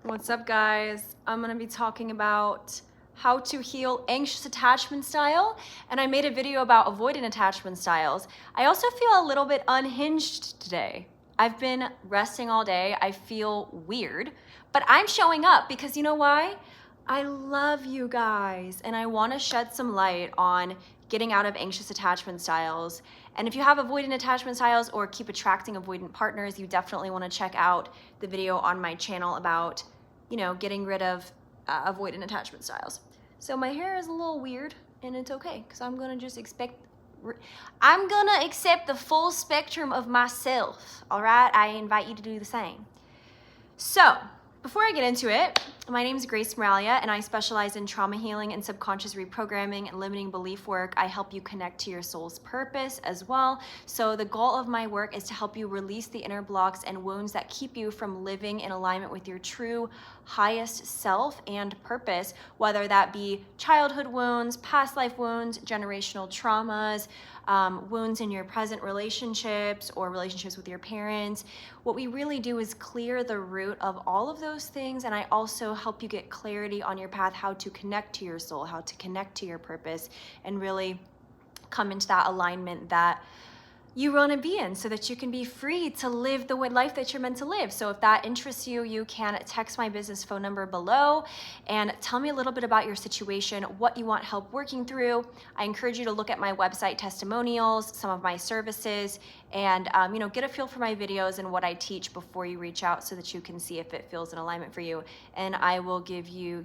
What's up, guys? I'm gonna be talking about how to heal anxious attachment style, and I made a video about avoidant attachment styles. I also feel a little bit unhinged today. I've been resting all day. I feel weird, but I'm showing up because you know why? I love you guys, and I want to shed some light on getting out of anxious attachment styles. And if you have avoidant attachment styles or keep attracting avoidant partners, you definitely want to check out the video on my channel about, getting rid of avoidant attachment styles. So my hair is a little weird, and it's okay because I'm gonna accept the full spectrum of myself. All right, I invite you to do the same. So before I get into it, my name is Grace Moralia, and I specialize in trauma healing and subconscious reprogramming and limiting belief work. I help you connect to your soul's purpose as well. So the goal of my work is to help you release the inner blocks and wounds that keep you from living in alignment with your true highest self and purpose, whether that be childhood wounds, past life wounds, generational traumas, wounds in your present relationships or relationships with your parents. What we really do is clear the root of all of those things, and I also help you get clarity on your path, how to connect to your soul, how to connect to your purpose, and really come into that alignment that you want to be in so that you can be free to live the life that you're meant to live. So if that interests you, you can text my business phone number below and tell me a little bit about your situation, what you want help working through. I encourage you to look at my website testimonials, some of my services, and get a feel for my videos and what I teach before you reach out so that you can see if it feels in alignment for you. And I will give you,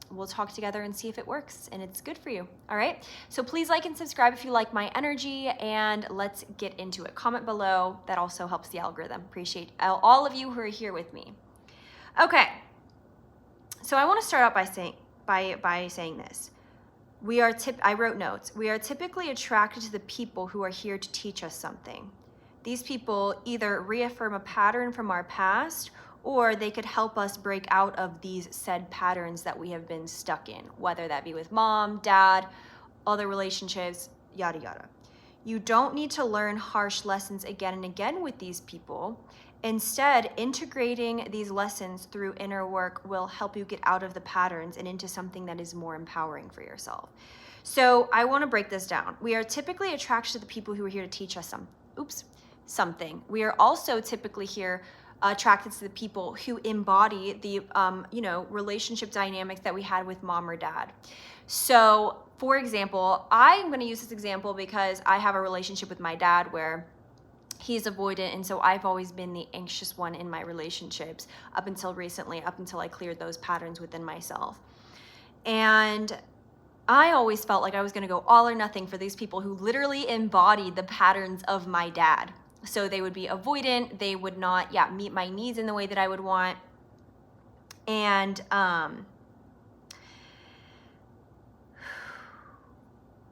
we'll talk together and see if it works and it's good for you. All right, so please like and subscribe if you like my energy, and let's get into it. Comment below, that also helps the algorithm. Appreciate all of you who are here with me. Okay, so I want to start out by saying this. I wrote notes. We are typically attracted to the people who are here to teach us something. These people either reaffirm a pattern from our past, or they could help us break out of these said patterns that we have been stuck in, whether that be with mom, dad, other relationships, yada, yada. You don't need to learn harsh lessons again and again with these people. Instead, integrating these lessons through inner work will help you get out of the patterns and into something that is more empowering for yourself. So I want to break this down. We are typically attracted to the people who are here to teach us something. We are also typically attracted to the people who embody the relationship dynamics that we had with mom or dad. So for example, I'm going to use this example because I have a relationship with my dad where he's avoidant, and so I've always been the anxious one in my relationships up until recently, up until I cleared those patterns within myself. And I always felt like I was going to go all or nothing for these people who literally embodied the patterns of my dad. So they would be avoidant, they would not meet my needs in the way that I would want. And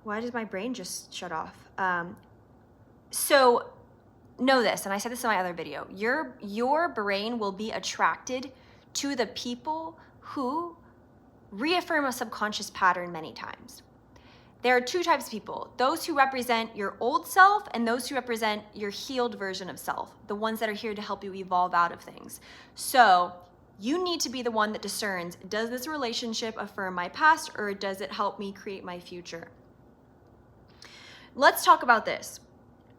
why does my brain just shut off? So know this, and I said this in my other video, your brain will be attracted to the people who reaffirm a subconscious pattern many times. There are two types of people: those who represent your old self and those who represent your healed version of self, the ones that are here to help you evolve out of things. So you need to be the one that discerns, does this relationship affirm my past or does it help me create my future? Let's talk about this.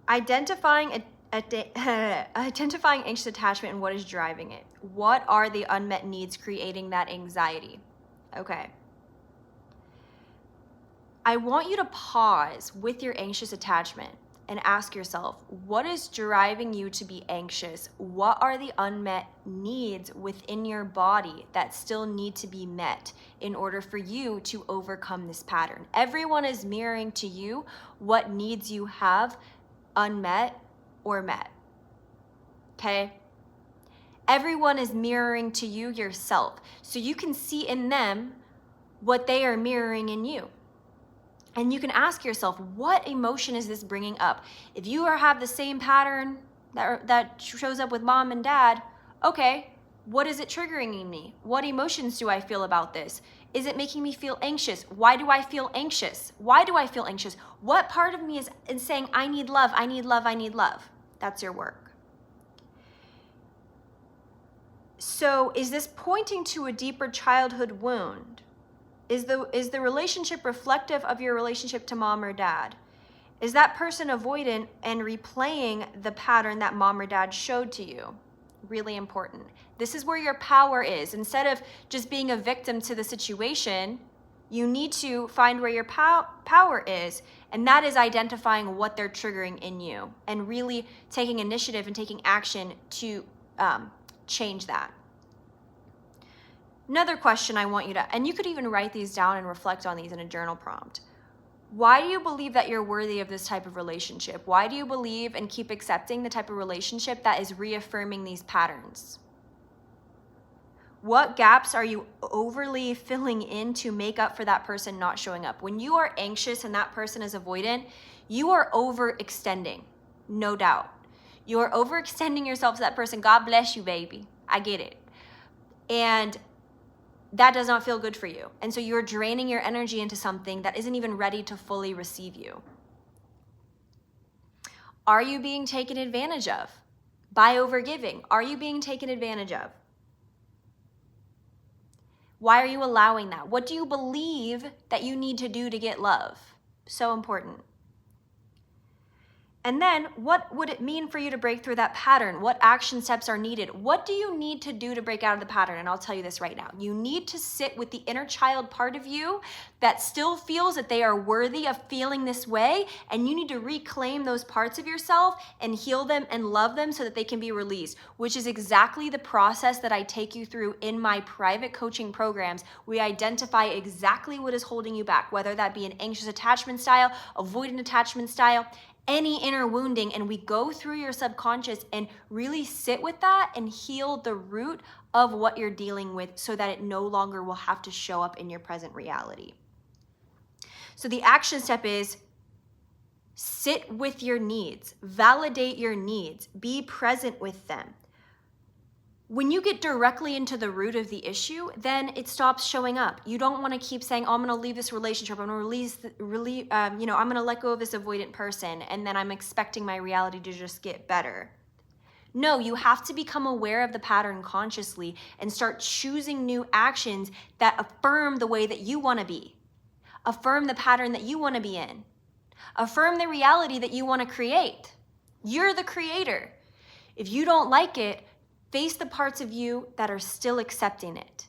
Identifying anxious attachment and what is driving it. What are the unmet needs creating that anxiety? Okay. I want you to pause with your anxious attachment and ask yourself, what is driving you to be anxious? What are the unmet needs within your body that still need to be met in order for you to overcome this pattern? Everyone is mirroring to you what needs you have unmet or met, okay? Everyone is mirroring to you yourself, so you can see in them what they are mirroring in you. And you can ask yourself, what emotion is this bringing up? If you have the same pattern that shows up with mom and dad, okay, what is it triggering in me? What emotions do I feel about this? Is it making me feel anxious? Why do I feel anxious? Why do I feel anxious? What part of me is saying, I need love, I need love, I need love? That's your work. So is this pointing to a deeper childhood wound? Is the relationship reflective of your relationship to mom or dad? Is that person avoidant and replaying the pattern that mom or dad showed to you? Really important. This is where your power is. Instead of just being a victim to the situation, you need to find where your power is, and that is identifying what they're triggering in you and really taking initiative and taking action to change that. Another question I want you to, and you could even write these down and reflect on these in a journal prompt. Why do you believe that you're worthy of this type of relationship? Why do you believe and keep accepting the type of relationship that is reaffirming these patterns? What gaps are you overly filling in to make up for that person not showing up? When you are anxious and that person is avoidant, you are overextending, no doubt. You are overextending yourself to that person. God bless you, baby. I get it. And that does not feel good for you. And so you're draining your energy into something that isn't even ready to fully receive you. Are you being taken advantage of by overgiving? Are you being taken advantage of? Why are you allowing that? What do you believe that you need to do to get love? So important. And then what would it mean for you to break through that pattern? What action steps are needed? What do you need to do to break out of the pattern? And I'll tell you this right now. You need to sit with the inner child part of you that still feels that they are worthy of feeling this way. And you need to reclaim those parts of yourself and heal them and love them so that they can be released, which is exactly the process that I take you through in my private coaching programs. We identify exactly what is holding you back, whether that be an anxious attachment style, avoidant attachment style, any inner wounding, and we go through your subconscious and really sit with that and heal the root of what you're dealing with so that it no longer will have to show up in your present reality. So the action step is sit with your needs, validate your needs, be present with them. When you get directly into the root of the issue, then it stops showing up. You don't want to keep saying, oh, I'm going to leave this relationship. I'm going to I'm going to let go of this avoidant person. And then I'm expecting my reality to just get better. No, you have to become aware of the pattern consciously and start choosing new actions that affirm the way that you want to be. Affirm the pattern that you want to be in. Affirm the reality that you want to create. You're the creator. If you don't like it, face the parts of you that are still accepting it.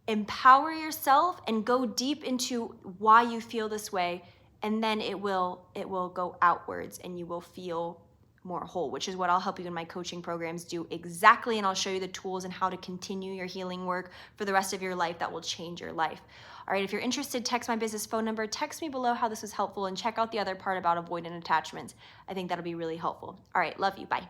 Empower yourself and go deep into why you feel this way, and then it will go outwards and you will feel more whole, which is what I'll help you in my coaching programs do exactly, and I'll show you the tools and how to continue your healing work for the rest of your life that will change your life. All right, if you're interested, text my business phone number, text me below how this was helpful, and check out the other part about avoidant attachments. I think that'll be really helpful. All right, love you, bye.